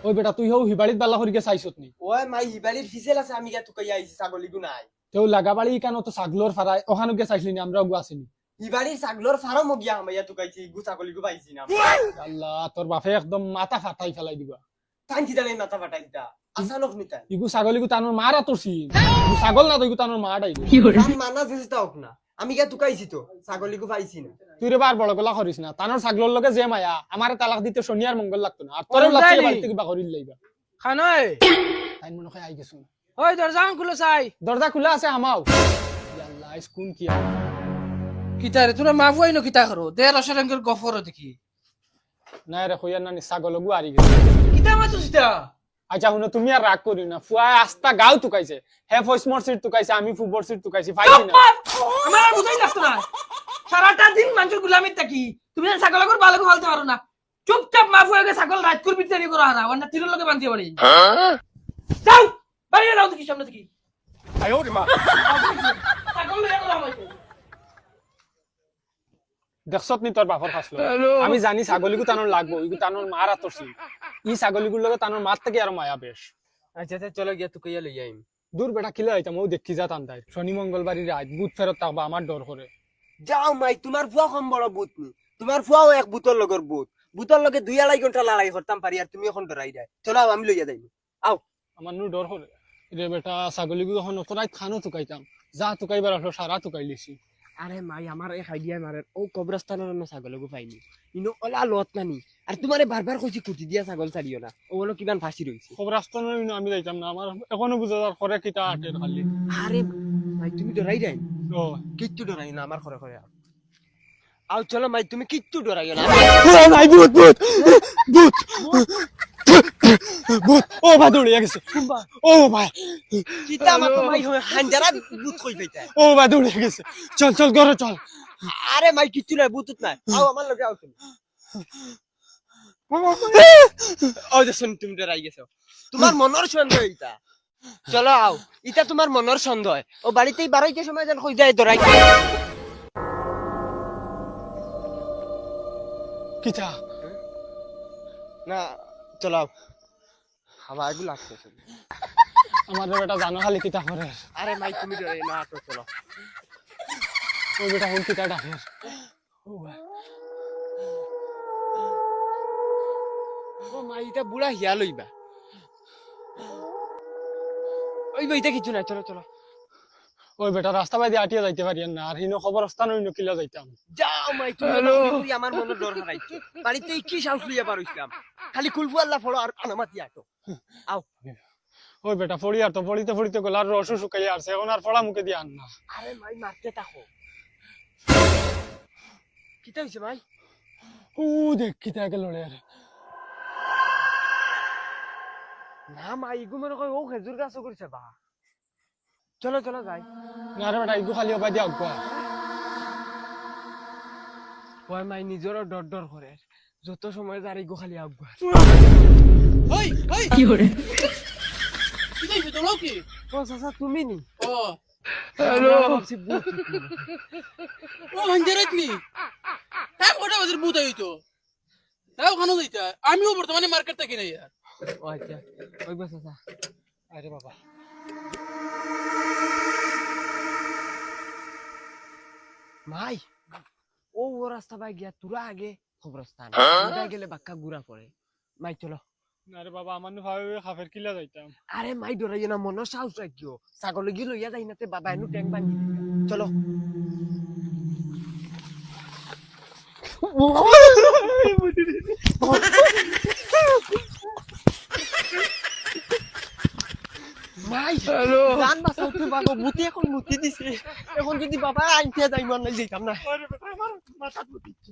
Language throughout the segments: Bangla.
ওই বেটা তুই হও হিবাড়িত বালা করিকে চাইছত নি ওই মাই হিবালির ফিসেল আছে আমি গিয়া তুকাই আইছি ছাগলি গু নাই তেও লাগাবাড়ি কেন তো ছাগলর ফারাই ওখানে গিয়ে চাইছিলি নি আমরা গু আসিনি হিবালির ছাগলর ফার্ম গিয়া আমি তুকাইছি গু ছাগলি গু পাইছি না আল্লাহ তোর বাপে একদম মাথা ফাটাই ফেলাই দিবা তাই কি জানি মাথা ফাটাইতা আসানক নিতা ইগু ছাগলিগু তানোর মারা তোরছি ছাগল না তো ইগু তানোর মা ডাই আমি মানা ফেসতা হোক না আমি গিয়া তুকাইছি তো ছাগলি গু পাইছি না তুই রে বার বড় গলা করিস না তানোর ছাগলর লগে যে মায়া আমার তালাক দিতে শনি আর মঙ্গল লাগতো না আর তোর লাগছে বাড়িতে কিবা করিল লাইবা খানয় তাই মনে হয় আই গেছুন ওই দরজা খুলো চাই দরজা খোলা আছে আমাও আল্লাহ স্কুল কি কিতারে তোরা মাফু আইনো কিতা করো দে রসরঙ্গের গফর দেখি না রে কইয়ার না ছাগলগু আরি গেছে কিতা মাতুস তা আচ্ছা শুনো তুমি আর রাগ করি না ফুয়া আস্তা গাও তুকাইছে হে ফসমর সিট তুকাইছে আমি ফুবর সিট তুকাইছি ফাইছি না আমার আর বুঝাই লাগতো না সারাটা দিন মানুষের গুলামি থাকি তুমি আর ছাগলগর ভালো করে ফলতে পারো না চুপচাপ মাফু হয়ে গেছে ছাগল রাত করবি তৈরি করা হারা ওনা তিরুর লগে বাঁধিয়ে পারি যাও বাইরে যাও দেখি সামনে দেখি আয়ো রে মা ছাগল লয়ে করা হইছে দেখছত নি তোর বাপর ফাসলো আমি জানি ছাগলিগু তানোর লাগবো ইগু তানোর মার আতরছি ই ছাগলিগুর লগে তানোর মার থেকে আর মায়া বেশ আচ্ছা চলো গিয়া তুকাইয়া লই আইম দূর বেটা খিলে আইতাম ও দেখি যা তান্দাই শনি মঙ্গলবারই রাত বুধ ফেরত থাকবা আমার ডর করে যাও মাই তোমার ফুয়া কম বড় বুত নি তোমার ফুয়াও এক বুতর লগর বুত বুতর লগে 2-2.5 ঘন্টা লড়াই করতাম পারি আর তুমি এখন ডরাই যায় চলো আমি লইয়া যাইব আও আমার নু ডর করে রে বেটা ছাগলিগু যখন অতরাই খানো তুকাইতাম যা তুকাইবার আসলো সারা তুকাই লিছি আরে মাই আমার এক আইডিয়া মারে ও কবরস্থানের না ছাগলগু পাইনি ইনো ওলা লত নানি আর তোমারে বারবার কইছি কুটি দিয়া ছাগল ছাড়িও না ও হলো কিমান ফাঁসি রইছে খবর আসতো না আমি যাইতাম না আমার এখনো বুঝা যার করে কিটা আটের খালি আরে মাই তুমি ডরাই যাই ও কিচ্ছু ডরাই না আমার ঘরে ঘরে আও চলো মাই তুমি কিচ্ছু ডরাই না নাই ভূত ভূত ভূত ভূত ও ভাই দৌড়িয়া গেছে ও ভাই কিতা মা মাই হানজারা বুত কই পাইতা ও ভাই দৌড়িয়া গেছে চল চল ঘরে চল আরে মাই কিচ্ছু নাই বুতুত নাই আও আমার লগে আও তুমি ও দেখুন তুমি ডরাই গেছো তোমার মনের সন্দেহ এটা চলো আও এটা তোমার মনের সন্দেহ ও বাড়িতেই বারোইতে সময় যেন কই যায় ডরাই কিটা না চলো হাওয়া এগুলো লাগতেছে আমার বেটা জানো খালি কিটা করে আরে মাই তুমি ডরাই না তো চলো ওই বেটা হুন কিটা ডাকে ও ভাই ও মাই এটা বুড়া হিয়া লইবা ওই বইটা কিছু না চলো চলো ওই বেটা রাস্তা বাইরে আটিয়া যাইতে পারি না আর হিনো খবর স্থান হইনো কিলা যাইতাম যাও মাই তুমি আমার মনে ডর হারাইছো বাড়িতে কি সাহস লইয়া পারইছিলাম খালি কুলফু আল্লাহ ফলো আর আনামাতি আটো আও ওই বেটা ফড়ি আর তো ফড়িতে ফড়িতে গলার রস শুকাইয়া আসছে এখন আর ফড়া মুখে দিয়ে আন না আরে মাই মারতে থাকো কিটা হইছে মাই ও দেখ কিটা গেল রে না মাই ইগু মনে কই ও খেজুর গাছও করিছে বা চলো চলো যাই না রে বেটা ইগু খালি হবাই দিয়া আগুয়া ওই মাই নিজেরও ডর ডর করে যত সময় যার ইগু খালি আগুয়া ওই ওই কি করে কি কইছ তো লোকি ও চাচা তুমি নি ও হ্যালো ভাবছি বুট ও হঞ্জেরাত নি টাইম কটা বাজে বুত হইতো তাও খানো যাইতা আমিও বর্তমানে মার্কেট থেকে নাই यार ও আচ্ছা ওই বস চাচা আরে বাবা মাই ও রাস্তা বাই গিয়া তুরা আগে খবরস্থান ওটা গেলে বাক্কা গুড়া পড়ে মাই চলো না রে বাবা আমার ভাবে খাফের কিলা যাইতাম আরে মাই ডরাই না মন সাহস রাখিও ছাগল গি লইয়া যাই নাতে বাবা এনু ট্যাঙ্ক বান্ধি চলো মাই হ্যালো জান বাসাও তুই বাগো মুতি এখন মুতি দিছে এখন যদি বাবা আইতে যাই মান নাই যাইতাম না আরে বেটা আমার মাথা মুতিছে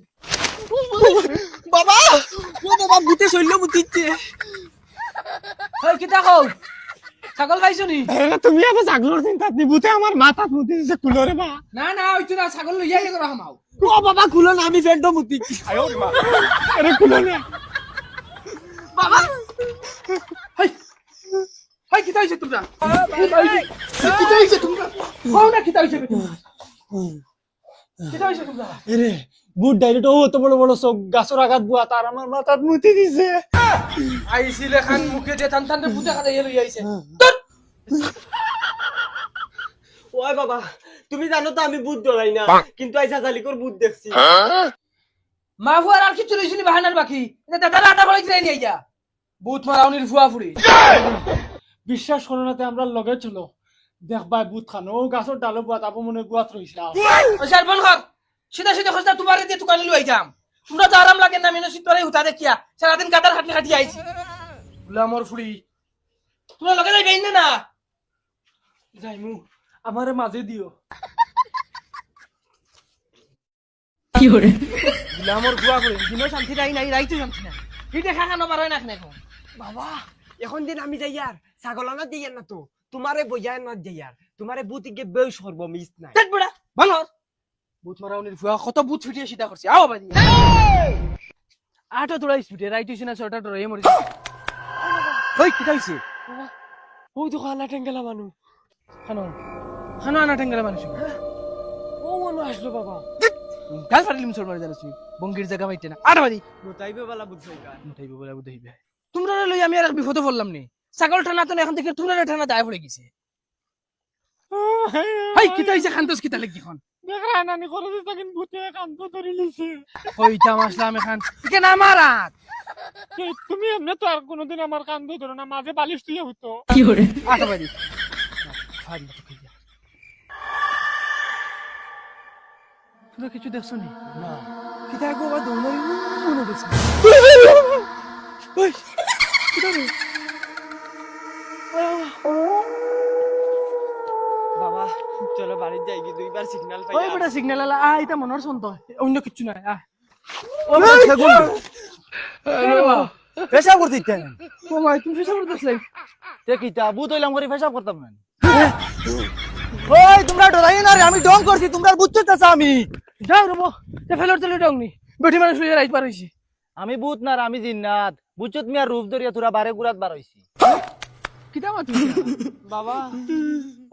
বাবা ও বাবা মুতে সইলো মুতিছে ওই কিতা কও ছাগল খাইছো নি আরে তুমি আবার জাগলোর চিন্তা নিবুতে আমার মাথা মুতি দিছে কুলরে বা না না ওইতো না ছাগল লইয়া গেল রামাও ও বাবা খুলো না আমি ফেন্ডো মুতিছি আয়ো রে মা আরে কুলো না বাবা হাই হাই কিতা হইছে তোমরা কিতা হইছে তোমরা কও না কিতা হইছে কিতা হইছে তোমরা আরে বুট ডাইরেক্ট ও তো বড় বড় সব গাছর আঘাত বুয়া তার আমার মাথা মুতি দিছে আইছিলে খান মুখে যে টান টানতে বুঝা খাতে লই আইছে তোর ওই বাবা তুমি জানো তো আমি ভূত ডরাই না কিন্তু আইসা জালিকর ভূত দেখছি মা ফুয়ার আর কিছু লইছিনি বাহানার বাকি দাদারা আটা বলাই যাই নিয়ে যা ভূত মারাউনির ফুয়া ফুড়ি বিশ্বাস করো না তে আমরা লগে চলো দেখবা বুত খান ও গাছর ডালো বুয়াত আপু মনে বুয়াত রইছে ও শারবন হক সিধা সিধা খসটা তোমার দিয়ে দোকানে লই যাম তোমরা তো আরাম লাগে না মেনো সিট পরে হুতা দেখিয়া সারাদিন কাদার হাঁটি হাঁটি আইছি গুলামর ফুড়ি তোমরা লগে যাই বেইন না যাইমু আমারে মাঝে দিও গুলামর ফুয়া ফুড়ি দিনও শান্তি নাই নাই রাইতো শান্তি নাই এই দেখা খানো পারো না এখন বাবা এখন দিন আমি যাই আর ছাগলানা দিয়ে না তো তোমারে বইয়া না যাই আর তোমারে ভূত গে বেউ সর্ব মিস নাই দেখ বড়া ভালো বুত মারাউনির ফুয়া কত বুত ছুটিয়ে সিধা করছে আও বাড়ি আটো তোড়াই ছুটে রাইতো না ছটা ডরে মরি ওই কি কইছে ওই তো খানা টেঙ্গেলা মানু খানো খানো আনা টেঙ্গেলা মানুষ ও মানু আসলো বাবা গাল ফাড়িলি মুসল মারি জানাছি বঙ্গির জায়গা মাইতে না আট বাড়ি নতাইবে বালা বুঝছো কা উঠাইবে বলে বুঝাইবে তোমরা লই আমি আর বিপদে পড়লাম নি ছাগল ঠানা তো এখন থেকে তোমরা ঠানা দায় পড়ে গেছে হাই কিতা হইছে খান্তস কিতা লাগি এখন দেখরা নানি করে দিতা কিন্তু ভূতে কান্ত ধরে লিছে হইতা মাসলাম এখন কে না মারাত তুমি এমনি তো আর কোনোদিন আমার কান্দ ধরো না মাঝে বালিশ তুই হইতো আট বাড়ি তোমরা কিছু দেখছো নি না কিতা গো বা দৌড়াই মনে দেখছো ওই কিতা রে বাবা চলো বাড়ি যাই কি দুইবার সিগন্যাল পাই ওই বড় সিগন্যাল আলা এটা মনর সন্ত অন্য কিছু নাই ও ছাগল পেশাব করতে ইচ্ছা নেই ও মাই তুমি ফেসা করতেছলে তে কিতা বুত হইলাম করে পেশাব করতাম না ওই তোমরা ডরাই না রে আমি ডং করছি তোমরা বুঝতে চাচ্ছ আমি যাও রবো তে ফেলর চলে ডাউনি বেটি মানুষ হয়ে রাইত পার হইছি আমি বুত না আমি জিন্নাত বুঝছত মিয়া রূপ ধরিয়া তোরা বারে গুরাত বার হইছি কিতা মাতু বাবা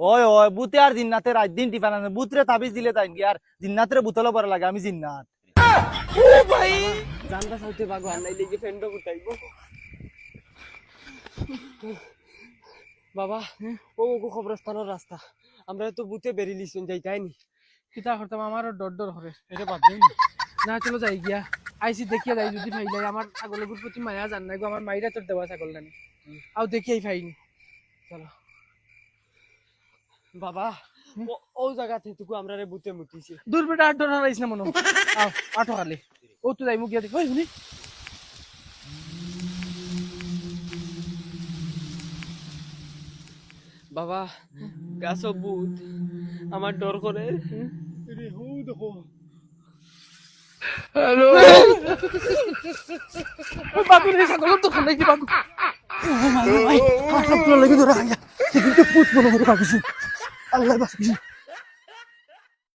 ওই ওই বুতে আর জিন্নাতের রাত দিন টিফানা বুতরে তাবিজ দিলে তাই কি আর জিন্নাতের বুতলে পড়া লাগে আমি জিন্নাত ও ভাই জানবা সাইতে বাগো আর নাই লাগি ফেন্ড গুটাইবো বাবা ও গো খবরস্থানের রাস্তা আমরা তো বুতে বেরিলিছুন যাইতাইনি কিতা করতাম আমার ডর ডর করে এটা বাদ দিন না চলো যাই গিয়া আইসি দেখিয়া যাই যদি ফাইলাই আমার ছাগলের প্রতি মায়া জান নাই গো আমার মাইরা তোর দেওয়া ছাগল নানি আও দেখিয়াই ফাইনি চলো বাবা ও জায়গা থেকে আমরা রে বুতে মুটিছি দূর বেটা আট ডর হারাইছ না মনো আও আটো খালি ও তো যাই মুখ গিয়া দেখ ওই শুনি বাবা গাছ বুত আমার ডর করে রে হো দেখো হ্যালো বাবু রে ছাগল তো খালাই কি বাবু ভাই হাত লাগি ধরে আয়া কিন্তু পুত মনে করে ভাবিছি আল্লাহ বাঁচিয়েছে